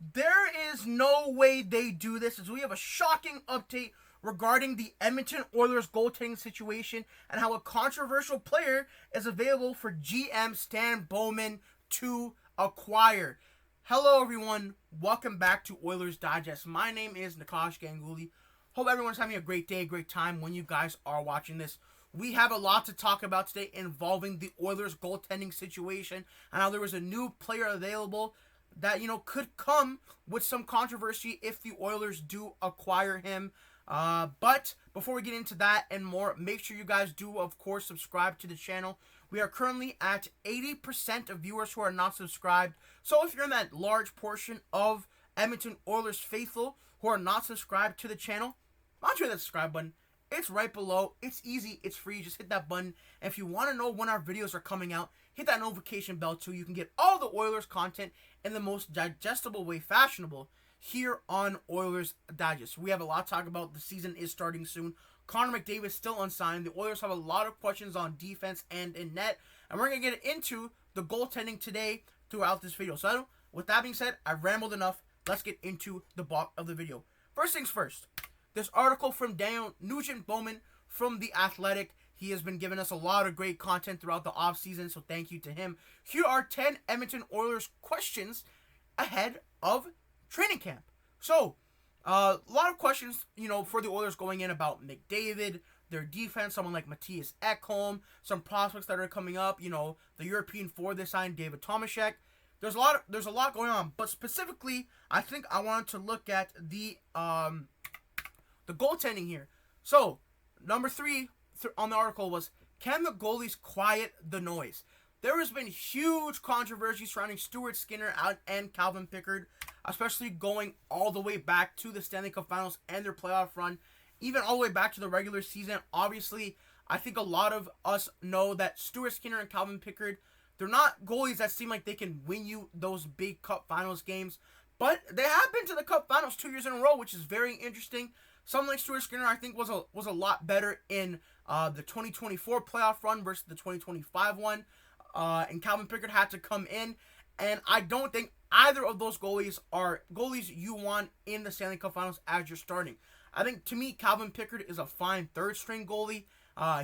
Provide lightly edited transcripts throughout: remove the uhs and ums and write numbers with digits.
There is no way they do this, as we have a shocking update regarding the Edmonton Oilers goaltending situation and how a controversial player is available for GM Stan Bowman to acquire. Hello, everyone. Welcome back to Oilers Digest. My name is Nikash Ganguli. Hope everyone's having a great day, great time when you guys are watching this. We have a lot to talk about today involving the Oilers goaltending situation and how there was a new player available that, could come with some controversy if the Oilers do acquire him. But before we get into that and more, make sure you guys do, of course, subscribe to the channel. We are currently at 80% of viewers who are not subscribed. So if you're in that large portion of Edmonton Oilers faithful who are not subscribed to the channel, why don't you hit that subscribe button? It's right below. It's easy. It's free. Just hit that button. And if you want to know when our videos are coming out, hit that notification bell too. You can get all the Oilers content in the most digestible way fashionable here on Oilers Digest. We have a lot to talk about. The season is starting soon. Connor McDavid is still unsigned. The Oilers have a lot of questions on defense and in net. And we're going to get into the goaltending today throughout this video. So with that being said, I've rambled enough. Let's get into the bulk of the video. First things first. This article from Daniel Nugent-Hopkins from The Athletic. He has been giving us a lot of great content throughout the offseason, so thank you to him. Here are 10 Edmonton Oilers questions ahead of training camp. So, a lot of questions, for the Oilers going in about McDavid, their defense, someone like Mattias Ekholm, some prospects that are coming up, the European forward they signed, David Tomaszek. There's a lot going on, but specifically, I think I wanted to look at the goaltending here. So, number 3 on the article was, can the goalies quiet the noise? There has been huge controversy surrounding Stuart Skinner and Calvin Pickard, especially going all the way back to the Stanley Cup Finals and their playoff run, even all the way back to the regular season. Obviously, I think a lot of us know that Stuart Skinner and Calvin Pickard, they're not goalies that seem like they can win you those big Cup Finals games, but they have been to the Cup Finals 2 years in a row, which is very interesting. Someone like Stuart Skinner, I think, was a lot better in the 2024 playoff run versus the 2025 one. And Calvin Pickard had to come in. And I don't think either of those goalies are goalies you want in the Stanley Cup Finals as you're starting. I think, to me, Calvin Pickard is a fine third-string goalie.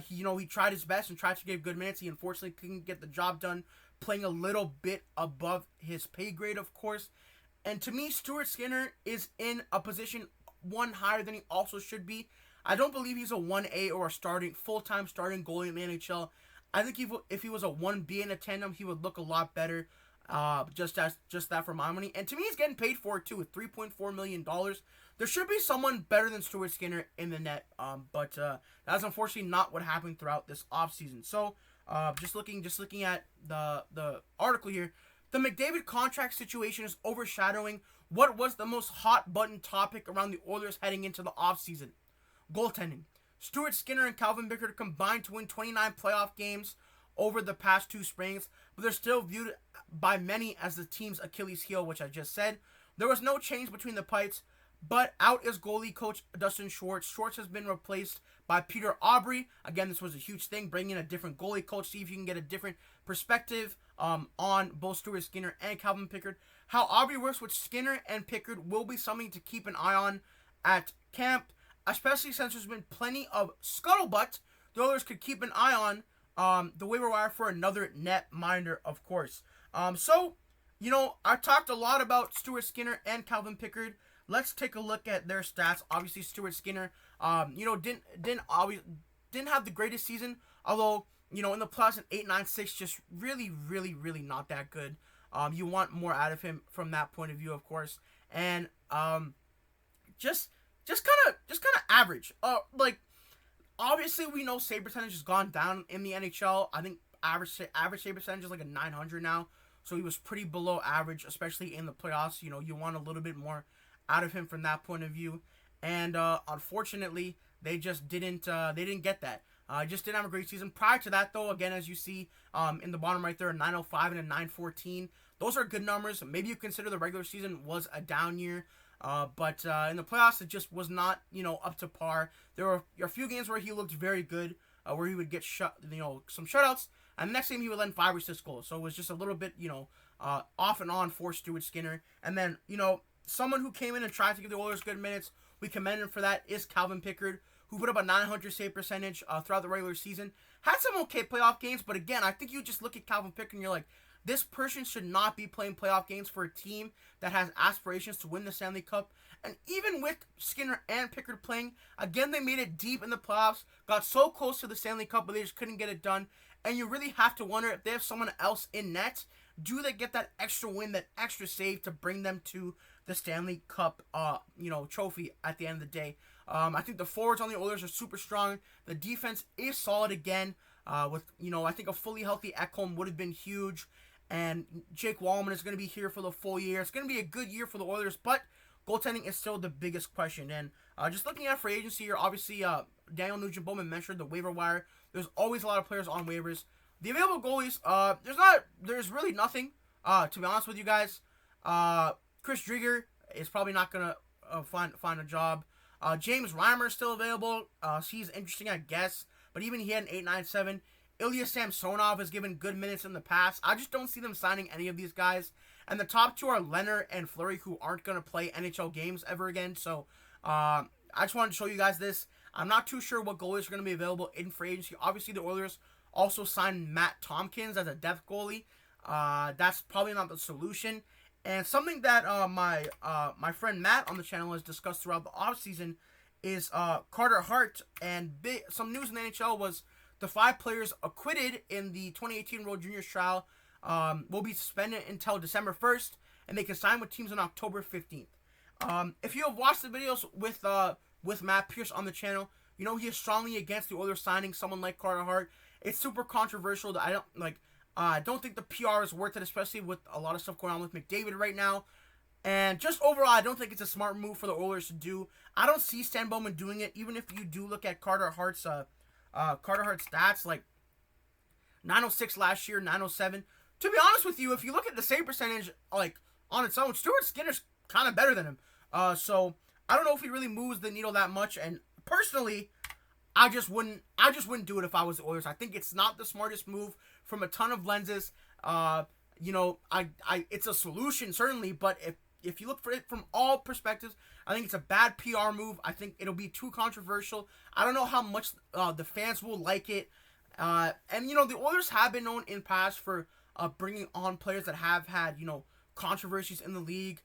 He tried his best and tried to give good minutes. He unfortunately couldn't get the job done, playing a little bit above his pay grade, of course. And to me, Stuart Skinner is in a position one higher than he also should be. I don't believe he's a 1A or a full-time starting goalie in the NHL. I think if he was a 1B in a tandem, he would look a lot better. Just that for my money. And to me, he's getting paid for it too, with $3.4 million. There should be someone better than Stuart Skinner in the net. But that's unfortunately not what happened throughout this offseason. So, just looking at the article here, the McDavid contract situation is overshadowing what was the most hot-button topic around the Oilers heading into the offseason: goaltending. Stuart Skinner and Calvin Pickard combined to win 29 playoff games over the past 2 springs, but they're still viewed by many as the team's Achilles heel, which I just said. There was no change between the Pipes, but out is goalie coach Dustin Schwartz. Schwartz has been replaced by Peter Aubrey. Again, this was a huge thing, bringing in a different goalie coach, see if you can get a different perspective on both Stuart Skinner and Calvin Pickard. How Aubrey works with Skinner and Pickard will be something to keep an eye on at camp, especially since there's been plenty of scuttlebutt the Oilers could keep an eye on the waiver wire for another net minder, of course. So, I talked a lot about Stuart Skinner and Calvin Pickard. Let's take a look at their stats. Obviously, Stuart Skinner, didn't have the greatest season, although, in the playoffs an 8.96, just really, really, really not that good. You want more out of him from that point of view, of course. And just kind of average. Obviously we know save percentage has gone down in the NHL. I think average save percentage is like a 900 now. So he was pretty below average, especially in the playoffs. You want a little bit more out of him from that point of view. And unfortunately, they just didn't get that. Just didn't have a great season. Prior to that, though, again, as you see in the bottom right there, a 905 and a 914. Those are good numbers. Maybe you consider the regular season was a down year. But in the playoffs, it just was not, up to par. There were a few games where he looked very good, where he would get some shutouts, and the next game he would let in 5 or 6 goals. So it was just a little bit, off and on for Stuart Skinner. And then, someone who came in and tried to give the Oilers good minutes, we commend him for that, is Calvin Pickard, who put up a .900 save percentage throughout the regular season. Had some okay playoff games, but again, I think you just look at Calvin Pickard and you're like, this person should not be playing playoff games for a team that has aspirations to win the Stanley Cup. And even with Skinner and Pickard playing, again, they made it deep in the playoffs, got so close to the Stanley Cup, but they just couldn't get it done. And you really have to wonder, if they have someone else in net, do they get that extra win, that extra save to bring them to the Stanley Cup, trophy at the end of the day? I think the forwards on the Oilers are super strong. The defense is solid again. I think a fully healthy Ekholm would have been huge. And Jake Wallman is going to be here for the full year. It's going to be a good year for the Oilers, but goaltending is still the biggest question. And just looking at free agency here, obviously Daniel Nugent-Hopkins mentioned the waiver wire. There's always a lot of players on waivers. The available goalies, there's really nothing, to be honest with you guys. Chris Driedger is probably not going to find a job. James Reimer is still available. He's interesting, I guess, but even he had an 8.97. Ilya Samsonov has given good minutes in the past. I just don't see them signing any of these guys. And the top two are Leonard and Fleury, who aren't going to play NHL games ever again. So I just wanted to show you guys this. I'm not too sure what goalies are going to be available in free agency. Obviously, the Oilers also signed Matt Tompkins as a depth goalie. That's probably not the solution. And something that my friend Matt on the channel has discussed throughout the offseason is Carter Hart. And some news in the NHL was the 5 players acquitted in the 2018 World Juniors trial will be suspended until December 1st, and they can sign with teams on October 15th. If you have watched the videos with Matt Pierce on the channel, he is strongly against the Oilers signing someone like Carter Hart. It's super controversial. That I don't think the PR is worth it, especially with a lot of stuff going on with McDavid right now. And just overall, I don't think it's a smart move for the Oilers to do. I don't see Stan Bowman doing it, even if you do look at Carter Hart's stats, like 906 last year, 907. To be honest with you, if you look at the save percentage, like on its own, Stuart Skinner's kind of better than him. So I don't know if he really moves the needle that much. And personally, I just wouldn't do it if I was the Oilers. I think it's not the smartest move from a ton of lenses. It's a solution certainly, but if you look for it from all perspectives, I think it's a bad PR move. I think it'll be too controversial. I don't know how much the fans will like it. And the Oilers have been known in past for bringing on players that have had, controversies in the league.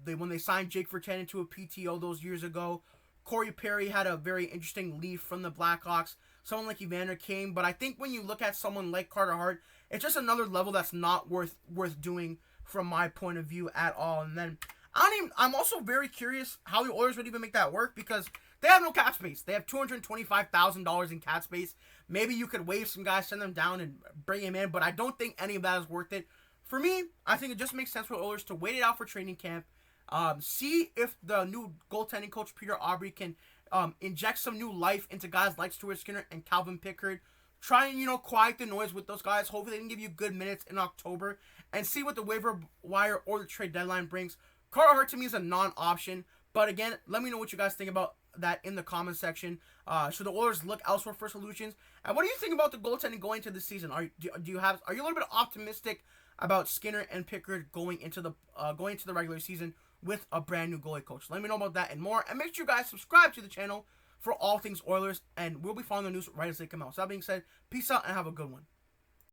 When they signed Jake Virtanen into a PTO those years ago, Corey Perry had a very interesting leave from the Blackhawks. Someone like Evander Kane, but I think when you look at someone like Carter Hart, it's just another level that's not worth doing from my point of view at all. And then I'm also very curious how the Oilers would even make that work, because they have no cap space. They have $225,000 in cap space. Maybe you could waive some guys, send them down, and bring him in, but I don't think any of that is worth it. For me, I think it just makes sense for the Oilers to wait it out for training camp, see if the new goaltending coach Peter Aubrey can inject some new life into guys like Stuart Skinner and Calvin Pickard. Try and, quiet the noise with those guys. Hopefully they can give you good minutes in October, and see what the waiver wire or the trade deadline brings. Carter Hart to me is a non-option, but again, let me know what you guys think about that in the comment section. Should the Oilers look elsewhere for solutions? And what do you think about the goaltending going into the season? Are you a little bit optimistic about Skinner and Pickard going into the regular season with a brand new goalie coach? Let me know about that and more. And make sure you guys subscribe to the channel for all things Oilers, and we'll be following the news right as they come out. So that being said, peace out and have a good one.